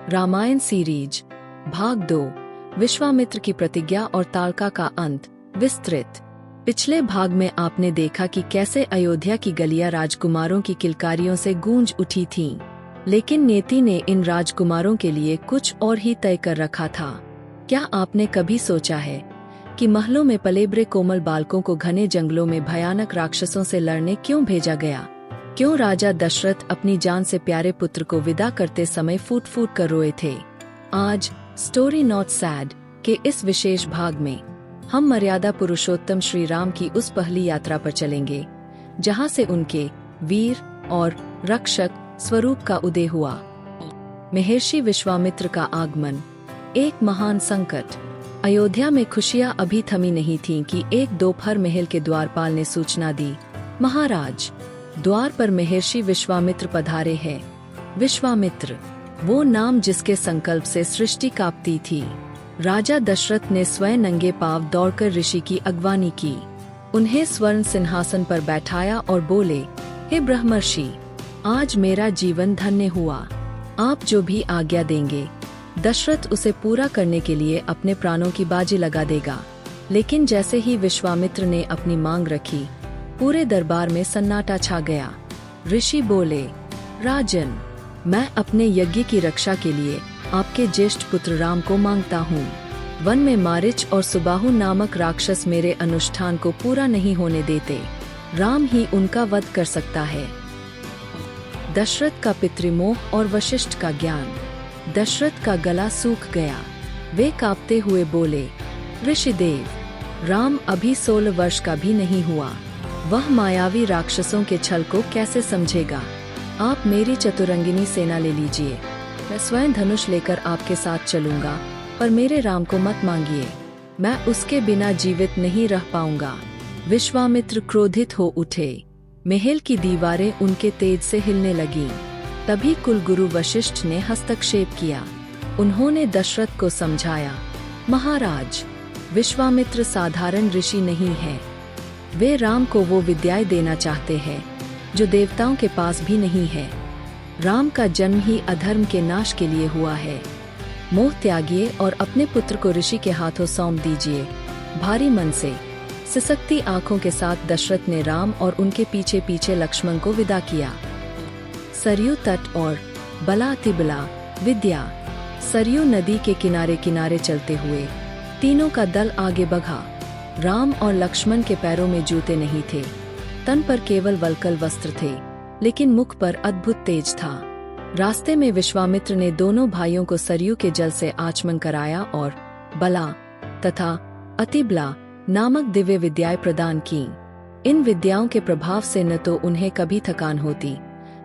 Ramayan series भाग 2 विश्वामित्र की प्रतिज्ञा और ताड़का का अंत विस्तृत। पिछले भाग में आपने देखा कि कैसे अयोध्या की गलियां राजकुमारों की किलकारियों से गूंज उठी थीं, लेकिन नेति ने इन राजकुमारों के लिए कुछ और ही तय कर रखा था। क्या आपने कभी सोचा है कि महलों में पलेबरे कोमल बालकों को घने जंगलों में भयानक राक्षसों से लड़ने क्यों भेजा गया? क्यों राजा दशरथ अपनी जान से प्यारे पुत्र को विदा करते समय फूट फूट कर रोए थे? आज स्टोरी नॉट सैड के इस विशेष भाग में हम मर्यादा पुरुषोत्तम श्री राम की उस पहली यात्रा पर चलेंगे जहां से उनके वीर और रक्षक स्वरूप का उदय हुआ। महर्षि विश्वामित्र का आगमन, एक महान संकट। अयोध्या में खुशियां अभी थमी नहीं थीं कि एक दोपहर महल के द्वारपाल ने सूचना दी, महाराज, द्वार पर महर्षि विश्वामित्र पधारे हैं। विश्वामित्र, वो नाम जिसके संकल्प से सृष्टि कांपती थी। राजा दशरथ ने स्वयं नंगे पांव दौड़कर ऋषि की अगवानी की, उन्हें स्वर्ण सिंहासन पर बैठाया और बोले, हे ब्रह्मर्षि, आज मेरा जीवन धन्य हुआ। आप जो भी आज्ञा देंगे, दशरथ उसे पूरा करने के लिए अपने प्राणों की बाजी लगा देगा। लेकिन जैसे ही विश्वामित्र ने अपनी मांग रखी, पूरे दरबार में सन्नाटा छा गया। ऋषि बोले, राजन, मैं अपने यज्ञ की रक्षा के लिए आपके ज्येष्ठ पुत्र राम को मांगता हूँ। वन में मारिच और सुबाहु नामक राक्षस मेरे अनुष्ठान को पूरा नहीं होने देते। राम ही उनका वध कर सकता है। दशरथ का पितृमोह और वशिष्ठ का ज्ञान। दशरथ का गला सूख गया। वे कांपते हुए बोले, ऋषिदेव, राम अभी 16 वर्ष का भी नहीं हुआ। वह मायावी राक्षसों के छल को कैसे समझेगा? आप मेरी चतुरंगिनी सेना ले लीजिए, मैं स्वयं धनुष लेकर आपके साथ चलूंगा, पर मेरे राम को मत मांगिए, मैं उसके बिना जीवित नहीं रह पाऊंगा। विश्वामित्र क्रोधित हो उठे। महल की दीवारें उनके तेज से हिलने लगीं। तभी कुलगुरु वशिष्ठ ने हस्तक्षेप किया। उन्होंने दशरथ को समझाया, महाराज, विश्वामित्र साधारण ऋषि नहीं है। वे राम को वो विद्याएं देना चाहते हैं जो देवताओं के पास भी नहीं है। राम का जन्म ही अधर्म के नाश के लिए हुआ है। मोह त्यागिए और अपने पुत्र को ऋषि के हाथों सौंप दीजिए। भारी मन से सिसकती आंखों के साथ दशरथ ने राम और उनके पीछे पीछे लक्ष्मण को विदा किया। सरयू तट और बला तिबला विद्या। सरयू नदी के किनारे किनारे चलते हुए तीनों का दल आगे बढ़ा। राम और लक्ष्मण के पैरों में जूते नहीं थे, तन पर केवल वल्कल वस्त्र थे, लेकिन मुख पर अद्भुत तेज था। रास्ते में विश्वामित्र ने दोनों भाइयों को सरयू के जल से आचमन कराया और बला तथा अतिबला नामक दिव्य विद्याएं प्रदान की। इन विद्याओं के प्रभाव से न तो उन्हें कभी थकान होती,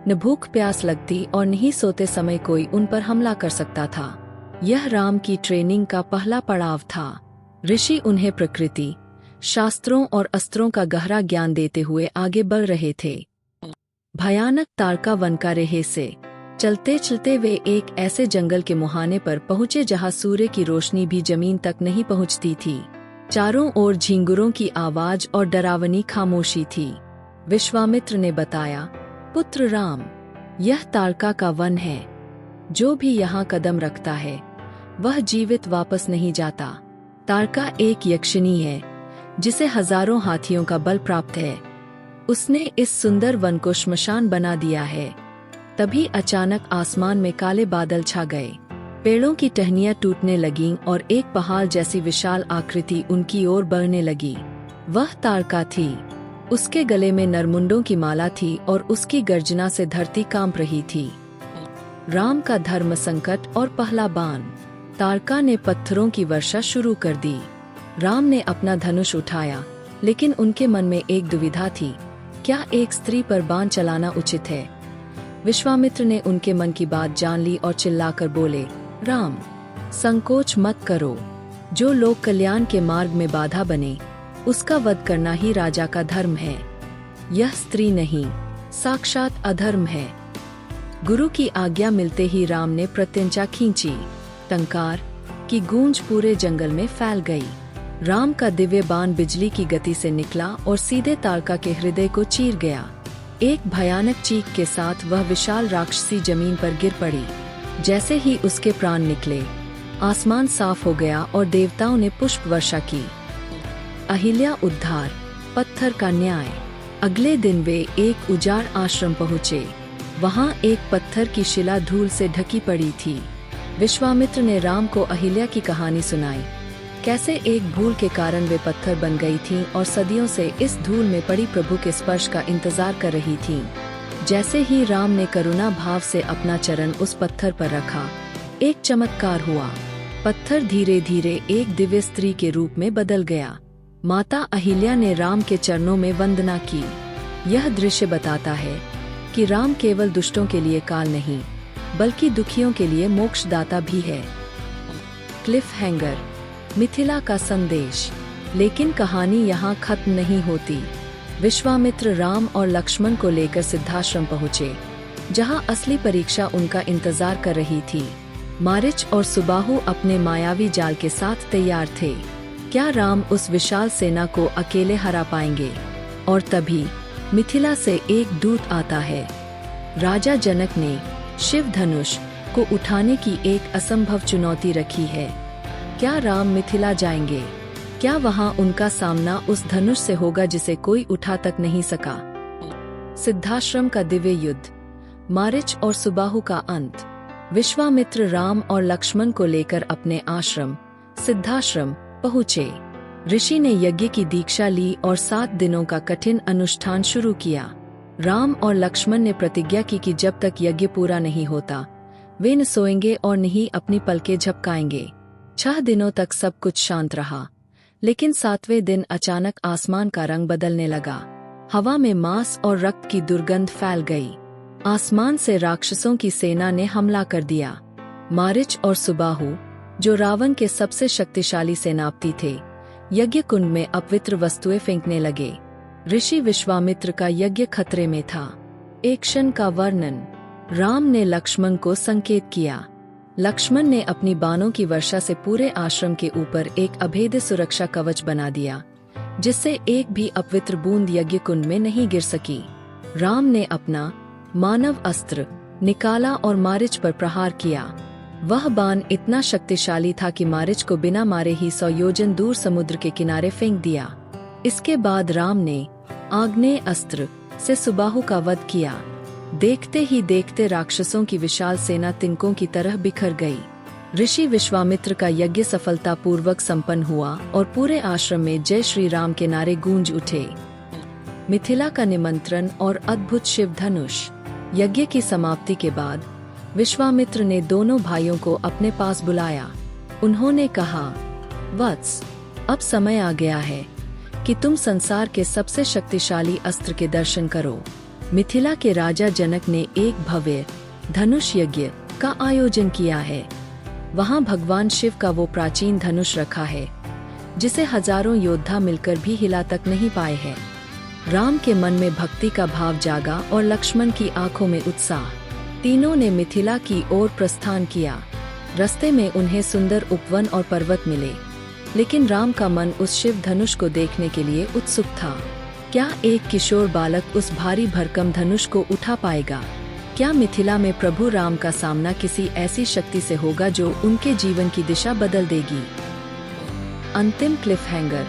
न भूख प्यास लगती और न ही सोते समय कोई उन पर हमला कर सकता था। यह राम की ट्रेनिंग का पहला पड़ाव था। ऋषि उन्हें प्रकृति, शास्त्रों और अस्त्रों का गहरा ज्ञान देते हुए आगे बढ़ रहे थे। भयानक ताड़का वन का रहस्य। चलते चलते वे एक ऐसे जंगल के मुहाने पर पहुंचे जहां सूर्य की रोशनी भी जमीन तक नहीं पहुंचती थी। चारों ओर झींगुरों की आवाज और डरावनी खामोशी थी। विश्वामित्र ने बताया, पुत्र राम, यह ताड़का का वन है। जो भी यहाँ कदम रखता है वह जीवित वापस नहीं जाता। ताड़का एक यक्षिणी है जिसे हजारों हाथियों का बल प्राप्त है। उसने इस सुंदर वन को श्मशान बना दिया है। तभी अचानक आसमान में काले बादल छा गए। पेड़ों की टहनियां टूटने लगीं और एक पहाड़ जैसी विशाल आकृति उनकी ओर बढ़ने लगी। वह ताड़का थी। उसके गले में नरमुंडों की माला थी और उसकी गर्जना से धरती कांप रही थी। राम का धर्म संकट और पहला बाण। ताड़का ने पत्थरों की वर्षा शुरू कर दी। राम ने अपना धनुष उठाया, लेकिन उनके मन में एक दुविधा थी, क्या एक स्त्री पर बाण चलाना उचित है? विश्वामित्र ने उनके मन की बात जान ली और चिल्लाकर बोले, राम, संकोच मत करो। जो लोक कल्याण के मार्ग में बाधा बने, उसका वध करना ही राजा का धर्म है। यह स्त्री नहीं, साक्षात अधर्म है। गुरु की आज्ञा मिलते ही राम ने प्रत्यंचा खींची। टंकार की गूंज पूरे जंगल में फैल गई। राम का दिव्य बाण बिजली की गति से निकला और सीधे ताड़का के हृदय को चीर गया। एक भयानक चीख के साथ वह विशाल राक्षसी जमीन पर गिर पड़ी। जैसे ही उसके प्राण निकले, आसमान साफ हो गया और देवताओं ने पुष्प वर्षा की। अहिल्या उद्धार, पत्थर का न्याय। अगले दिन वे एक उजाड़ आश्रम पहुँचे। वहाँ एक पत्थर की शिला धूल से ढकी पड़ी थी। विश्वामित्र ने राम को अहिल्या की कहानी सुनाई, कैसे एक भूल के कारण वे पत्थर बन गई थीं और सदियों से इस धूल में पड़ी प्रभु के स्पर्श का इंतजार कर रही थीं। जैसे ही राम ने करुणा भाव से अपना चरण उस पत्थर पर रखा, एक चमत्कार हुआ। पत्थर धीरे धीरे एक दिव्य स्त्री के रूप में बदल गया। माता अहिल्या ने राम के चरणों में वंदना की। यह दृश्य बताता है कि राम केवल दुष्टों के लिए काल नहीं, बल्कि दुखियों के लिए मोक्षदाता भी है। क्लिफ हैंगर, मिथिला का संदेश। लेकिन कहानी यहाँ खत्म नहीं होती। विश्वामित्र राम और लक्ष्मण को लेकर सिद्धाश्रम पहुँचे, जहाँ असली परीक्षा उनका इंतजार कर रही थी। मारीच और सुबाहु अपने मायावी जाल के साथ तैयार थे। क्या राम उस विशाल सेना को अकेले हरा पाएंगे? और तभी मिथिला से एक दूत आता है। राजा जनक ने शिव धनुष को उठाने की एक असंभव चुनौती रखी है। क्या राम मिथिला जाएंगे? क्या वहां उनका सामना उस धनुष से होगा जिसे कोई उठा तक नहीं सका? सिद्धाश्रम का दिव्य युद्ध, मारीच और सुबाहु का अंत। विश्वामित्र राम और लक्ष्मण को लेकर अपने आश्रम सिद्धाश्रम पहुँचे। ऋषि ने यज्ञ की दीक्षा ली और 7 दिनों का कठिन अनुष्ठान शुरू किया। राम और लक्ष्मण ने प्रतिज्ञा की कि जब तक यज्ञ पूरा नहीं होता, वे न सोएंगे और न ही अपनी पलकें झपकाएंगे। 6 दिनों तक सब कुछ शांत रहा, लेकिन 7वें दिन अचानक आसमान का रंग बदलने लगा। हवा में मांस और रक्त की दुर्गंध फैल गई। आसमान से राक्षसों की सेना ने हमला कर दिया। मारीच और सुबाहु, जो रावण के सबसे शक्तिशाली सेनापति थे, यज्ञ कुंड में अपवित्र वस्तुएं फेंकने लगे। ऋषि विश्वामित्र का यज्ञ खतरे में था। एक क्षण का वर्णन। राम ने लक्ष्मण को संकेत किया। लक्ष्मण ने अपनी बाणों की वर्षा से पूरे आश्रम के ऊपर एक अभेद्य सुरक्षा कवच बना दिया, जिससे एक भी अपवित्र बूंद यज्ञ कुंड में नहीं गिर सकी। राम ने अपना मानव अस्त्र निकाला और मारीच पर प्रहार किया। वह बाण इतना शक्तिशाली था कि मारीच को बिना मारे ही 100 योजन दूर समुद्र के किनारे फेंक दिया। इसके बाद राम ने आग्नेय अस्त्र से सुबाहु का वध किया। देखते ही देखते राक्षसों की विशाल सेना तिनकों की तरह बिखर गई। ऋषि विश्वामित्र का यज्ञ सफलतापूर्वक संपन्न हुआ और पूरे आश्रम में जय श्री राम के नारे गूंज उठे। मिथिला का निमंत्रण और अद्भुत शिव धनुष। यज्ञ की समाप्ति के बाद विश्वामित्र ने दोनों भाइयों को अपने पास बुलाया। उन्होंने कहा, वत्स, अब समय आ गया है कि तुम संसार के सबसे शक्तिशाली अस्त्र के दर्शन करो। मिथिला के राजा जनक ने एक भव्य धनुष यज्ञ का आयोजन किया है। वहां भगवान शिव का वो प्राचीन धनुष रखा है, जिसे हजारों योद्धा मिलकर भी हिला तक नहीं पाए हैं। राम के मन में भक्ति का भाव जागा और लक्ष्मण की आंखों में उत्साह। तीनों ने मिथिला की ओर प्रस्थान किया। रास्ते में उन्हें सुंदर उपवन और पर्वत मिले, लेकिन राम का मन उस शिव धनुष को देखने के लिए उत्सुक था। क्या एक किशोर बालक उस भारी भरकम धनुष को उठा पाएगा? क्या मिथिला में प्रभु राम का सामना किसी ऐसी शक्ति से होगा जो उनके जीवन की दिशा बदल देगी? अंतिम क्लिफ हैंगर,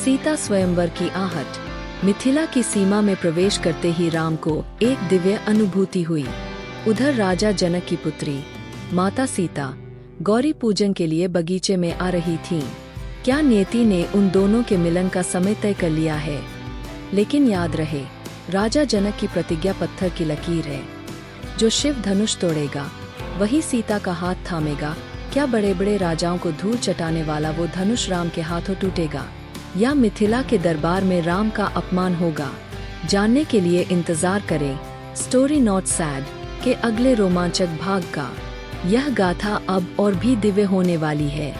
सीता स्वयंवर की आहट। मिथिला की सीमा में प्रवेश करते ही राम को एक दिव्य अनुभूति हुई। उधर राजा जनक की पुत्री माता सीता गौरी पूजन के लिए बगीचे में आ रही थीं। क्या नियति ने उन दोनों के मिलन का समय तय कर लिया है? लेकिन याद रहे, राजा जनक की प्रतिज्ञा पत्थर की लकीर है। जो शिव धनुष तोड़ेगा वही सीता का हाथ थामेगा। क्या बड़े बड़े राजाओं को धूल चटाने वाला वो धनुष राम के हाथों टूटेगा, या मिथिला के दरबार में राम का अपमान होगा? जानने के लिए इंतजार करें स्टोरी नॉट सैड के अगले रोमांचक भाग का। यह गाथा अब और भी दिव्य होने वाली है।